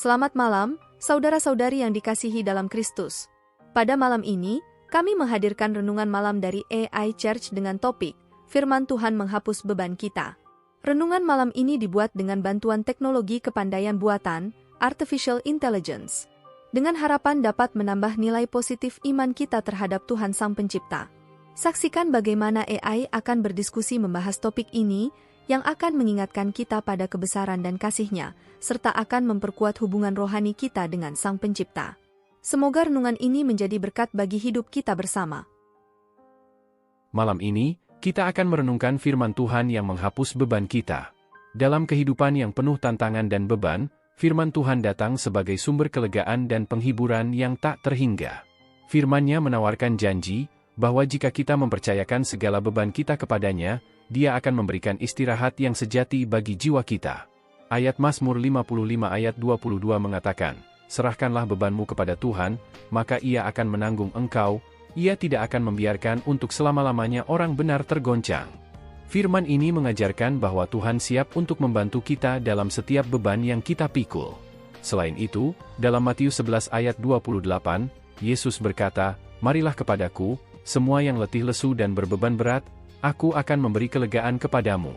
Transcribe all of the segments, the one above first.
Selamat malam, saudara-saudari yang dikasihi dalam Kristus. Pada malam ini, kami menghadirkan renungan malam dari AI Church dengan topik, Firman Tuhan menghapus beban kita. Renungan malam ini dibuat dengan bantuan teknologi kepandaian buatan, Artificial Intelligence, dengan harapan dapat menambah nilai positif iman kita terhadap Tuhan Sang Pencipta. Saksikan bagaimana AI akan berdiskusi membahas topik ini, yang akan mengingatkan kita pada kebesaran dan kasih-Nya, serta akan memperkuat hubungan rohani kita dengan Sang Pencipta. Semoga renungan ini menjadi berkat bagi hidup kita bersama. Malam ini, kita akan merenungkan firman Tuhan yang menghapus beban kita. Dalam kehidupan yang penuh tantangan dan beban, firman Tuhan datang sebagai sumber kelegaan dan penghiburan yang tak terhingga. Firman-Nya menawarkan janji, bahwa jika kita mempercayakan segala beban kita kepadanya, Dia akan memberikan istirahat yang sejati bagi jiwa kita. Ayat Mazmur 55 ayat 22 mengatakan, "Serahkanlah bebanmu kepada Tuhan, maka Ia akan menanggung engkau, Ia tidak akan membiarkan untuk selama-lamanya orang benar tergoncang." Firman ini mengajarkan bahwa Tuhan siap untuk membantu kita dalam setiap beban yang kita pikul. Selain itu, dalam Matius 11 ayat 28, Yesus berkata, "Marilah kepadaku, semua yang letih lesu dan berbeban berat, Aku akan memberi kelegaan kepadamu."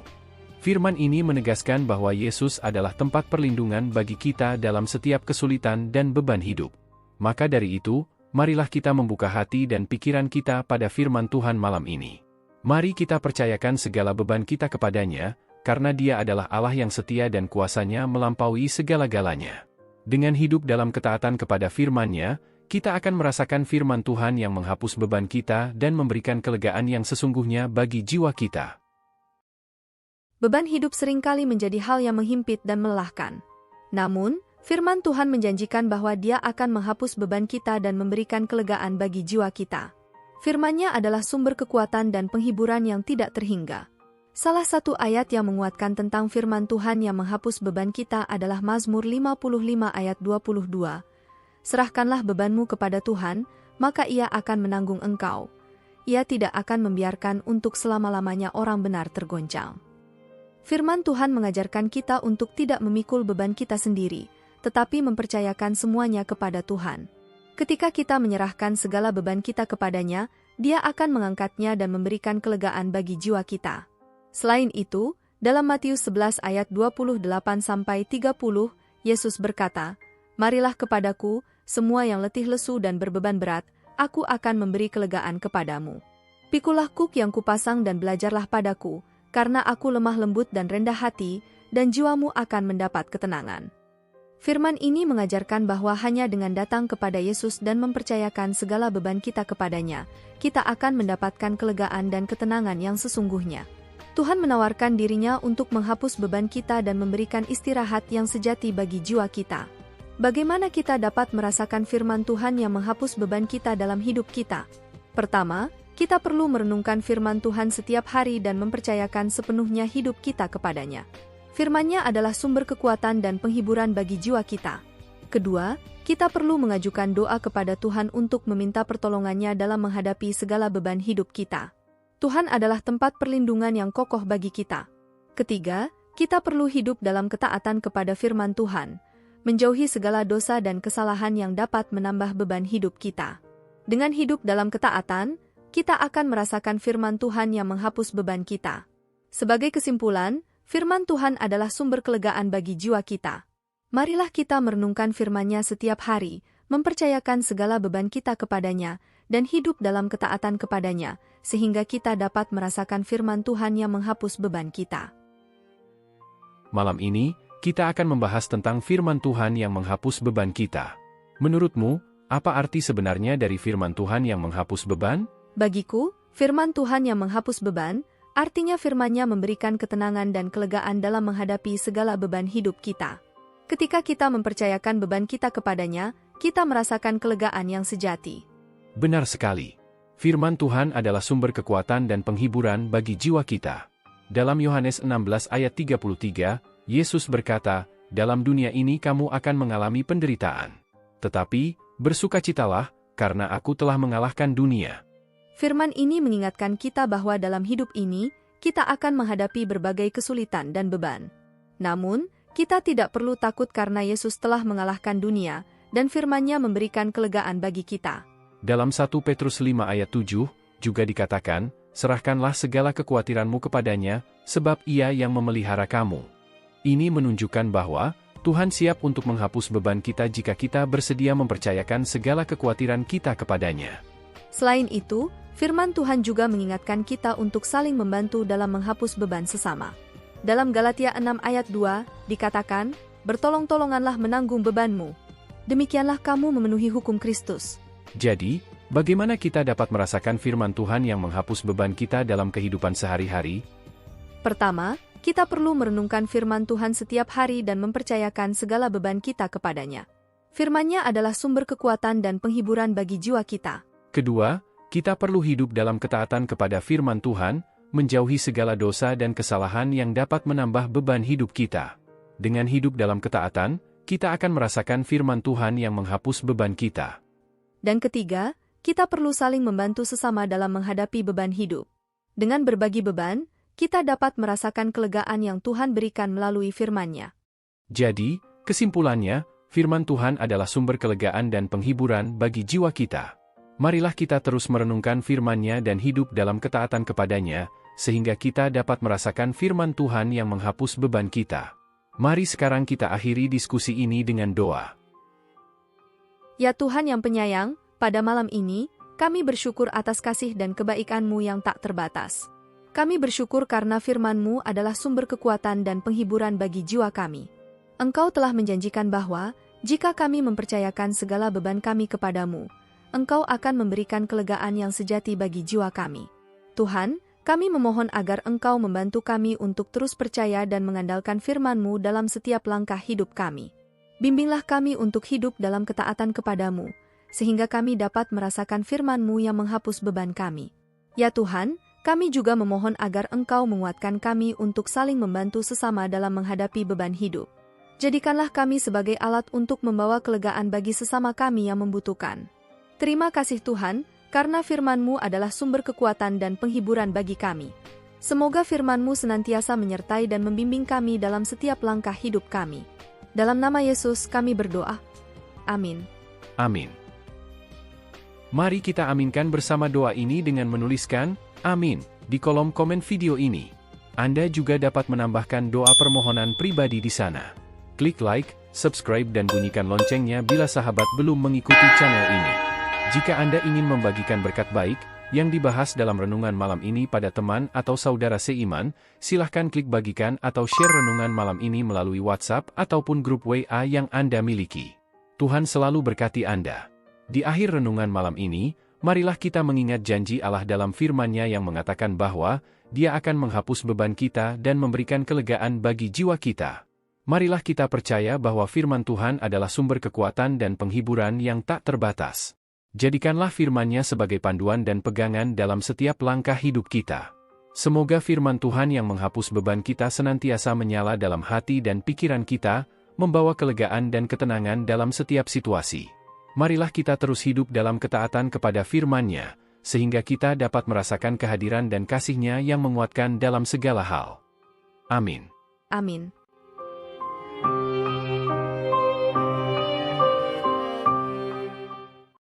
Firman ini menegaskan bahwa Yesus adalah tempat perlindungan bagi kita dalam setiap kesulitan dan beban hidup. Maka dari itu, marilah kita membuka hati dan pikiran kita pada firman Tuhan malam ini. Mari kita percayakan segala beban kita kepadanya, karena Dia adalah Allah yang setia dan kuasa-Nya melampaui segala-galanya. Dengan hidup dalam ketaatan kepada firman-Nya, kita akan merasakan firman Tuhan yang menghapus beban kita dan memberikan kelegaan yang sesungguhnya bagi jiwa kita. Beban hidup seringkali menjadi hal yang menghimpit dan melelahkan. Namun, firman Tuhan menjanjikan bahwa Dia akan menghapus beban kita dan memberikan kelegaan bagi jiwa kita. Firman-Nya adalah sumber kekuatan dan penghiburan yang tidak terhingga. Salah satu ayat yang menguatkan tentang firman Tuhan yang menghapus beban kita adalah Mazmur 55 ayat 22. "Serahkanlah bebanmu kepada Tuhan, maka Ia akan menanggung engkau. Ia tidak akan membiarkan untuk selama-lamanya orang benar tergoncang." Firman Tuhan mengajarkan kita untuk tidak memikul beban kita sendiri, tetapi mempercayakan semuanya kepada Tuhan. Ketika kita menyerahkan segala beban kita kepadanya, Dia akan mengangkatnya dan memberikan kelegaan bagi jiwa kita. Selain itu, dalam Matius 11 ayat 28-30, Yesus berkata, "Marilah kepadaku, semua yang letih lesu dan berbeban berat, Aku akan memberi kelegaan kepadamu. Pikulah kuk yang kupasang dan belajarlah padaku, karena Aku lemah lembut dan rendah hati, dan jiwamu akan mendapat ketenangan." Firman ini mengajarkan bahwa hanya dengan datang kepada Yesus dan mempercayakan segala beban kita kepadanya, kita akan mendapatkan kelegaan dan ketenangan yang sesungguhnya. Tuhan menawarkan diri-Nya untuk menghapus beban kita dan memberikan istirahat yang sejati bagi jiwa kita. Bagaimana kita dapat merasakan firman Tuhan yang menghapus beban kita dalam hidup kita? Pertama, kita perlu merenungkan firman Tuhan setiap hari dan mempercayakan sepenuhnya hidup kita kepadanya. Firman-Nya adalah sumber kekuatan dan penghiburan bagi jiwa kita. Kedua, kita perlu mengajukan doa kepada Tuhan untuk meminta pertolongan-Nya dalam menghadapi segala beban hidup kita. Tuhan adalah tempat perlindungan yang kokoh bagi kita. Ketiga, kita perlu hidup dalam ketaatan kepada firman Tuhan, menjauhi segala dosa dan kesalahan yang dapat menambah beban hidup kita. Dengan hidup dalam ketaatan, kita akan merasakan firman Tuhan yang menghapus beban kita. Sebagai kesimpulan, firman Tuhan adalah sumber kelegaan bagi jiwa kita. Marilah kita merenungkan firman-Nya setiap hari, mempercayakan segala beban kita kepadanya, dan hidup dalam ketaatan kepadanya, sehingga kita dapat merasakan firman Tuhan yang menghapus beban kita. Malam ini, kita akan membahas tentang firman Tuhan yang menghapus beban kita. Menurutmu, apa arti sebenarnya dari firman Tuhan yang menghapus beban? Bagiku, firman Tuhan yang menghapus beban, artinya firman-Nya memberikan ketenangan dan kelegaan dalam menghadapi segala beban hidup kita. Ketika kita mempercayakan beban kita kepadanya, kita merasakan kelegaan yang sejati. Benar sekali. Firman Tuhan adalah sumber kekuatan dan penghiburan bagi jiwa kita. Dalam Yohanes 16 ayat 33, Yesus berkata, "Dalam dunia ini kamu akan mengalami penderitaan. Tetapi, bersukacitalah, karena Aku telah mengalahkan dunia." Firman ini mengingatkan kita bahwa dalam hidup ini, kita akan menghadapi berbagai kesulitan dan beban. Namun, Kita tidak perlu takut karena Yesus telah mengalahkan dunia, dan firman-Nya memberikan kelegaan bagi kita. Dalam 1 Petrus 5 ayat 7, juga dikatakan, serahkanlah segala kekhawatiranmu kepadanya, sebab Ia yang memelihara kamu. Ini menunjukkan bahwa Tuhan siap untuk menghapus beban kita jika kita bersedia mempercayakan segala kekhawatiran kita kepadanya. Selain itu, firman Tuhan juga mengingatkan kita untuk saling membantu dalam menghapus beban sesama. Dalam Galatia 6 ayat 2, dikatakan, bertolong-tolonganlah menanggung bebanmu. Demikianlah kamu memenuhi hukum Kristus. Jadi, bagaimana kita dapat merasakan firman Tuhan yang menghapus beban kita dalam kehidupan sehari-hari? Pertama, kita perlu merenungkan firman Tuhan setiap hari dan mempercayakan segala beban kita kepadanya. Firman-Nya adalah sumber kekuatan dan penghiburan bagi jiwa kita. Kedua, kita perlu hidup dalam ketaatan kepada firman Tuhan, menjauhi segala dosa dan kesalahan yang dapat menambah beban hidup kita. Dengan hidup dalam ketaatan, kita akan merasakan firman Tuhan yang menghapus beban kita. Dan ketiga, kita perlu saling membantu sesama dalam menghadapi beban hidup. Dengan berbagi beban, kita dapat merasakan kelegaan yang Tuhan berikan melalui firman-Nya. Jadi, kesimpulannya, firman Tuhan adalah sumber kelegaan dan penghiburan bagi jiwa kita. Marilah kita terus merenungkan firman-Nya dan hidup dalam ketaatan kepadanya, sehingga kita dapat merasakan firman Tuhan yang menghapus beban kita. Mari sekarang kita akhiri diskusi ini dengan doa. Ya Tuhan yang penyayang, pada malam ini, kami bersyukur atas kasih dan kebaikan-Mu yang tak terbatas. Kami bersyukur karena firman-Mu adalah sumber kekuatan dan penghiburan bagi jiwa kami. Engkau telah menjanjikan bahwa, jika kami mempercayakan segala beban kami kepadamu, Engkau akan memberikan kelegaan yang sejati bagi jiwa kami. Tuhan, kami memohon agar Engkau membantu kami untuk terus percaya dan mengandalkan firman-Mu dalam setiap langkah hidup kami. Bimbinglah kami untuk hidup dalam ketaatan kepadamu, sehingga kami dapat merasakan firman-Mu yang menghapus beban kami. Ya Tuhan, kami juga memohon agar Engkau menguatkan kami untuk saling membantu sesama dalam menghadapi beban hidup. Jadikanlah kami sebagai alat untuk membawa kelegaan bagi sesama kami yang membutuhkan. Terima kasih Tuhan, karena firman-Mu adalah sumber kekuatan dan penghiburan bagi kami. Semoga firman-Mu senantiasa menyertai dan membimbing kami dalam setiap langkah hidup kami. Dalam nama Yesus kami berdoa. Amin. Amin. Mari kita aminkan bersama doa ini dengan menuliskan, Amin, di kolom komen video ini. Anda juga dapat menambahkan doa permohonan pribadi di sana. Klik like, subscribe dan bunyikan loncengnya bila sahabat belum mengikuti channel ini. Jika Anda ingin membagikan berkat baik yang dibahas dalam renungan malam ini pada teman atau saudara seiman, silahkan klik bagikan atau share renungan malam ini melalui WhatsApp ataupun grup WA yang Anda miliki. Tuhan selalu berkati Anda. Di akhir renungan malam ini, marilah kita mengingat janji Allah dalam firman-Nya yang mengatakan bahwa Dia akan menghapus beban kita dan memberikan kelegaan bagi jiwa kita. Marilah kita percaya bahwa firman Tuhan adalah sumber kekuatan dan penghiburan yang tak terbatas. Jadikanlah firman-Nya sebagai panduan dan pegangan dalam setiap langkah hidup kita. Semoga firman Tuhan yang menghapus beban kita senantiasa menyala dalam hati dan pikiran kita, membawa kelegaan dan ketenangan dalam setiap situasi. Marilah kita terus hidup dalam ketaatan kepada firman-Nya, sehingga kita dapat merasakan kehadiran dan kasih-Nya yang menguatkan dalam segala hal. Amin. Amin.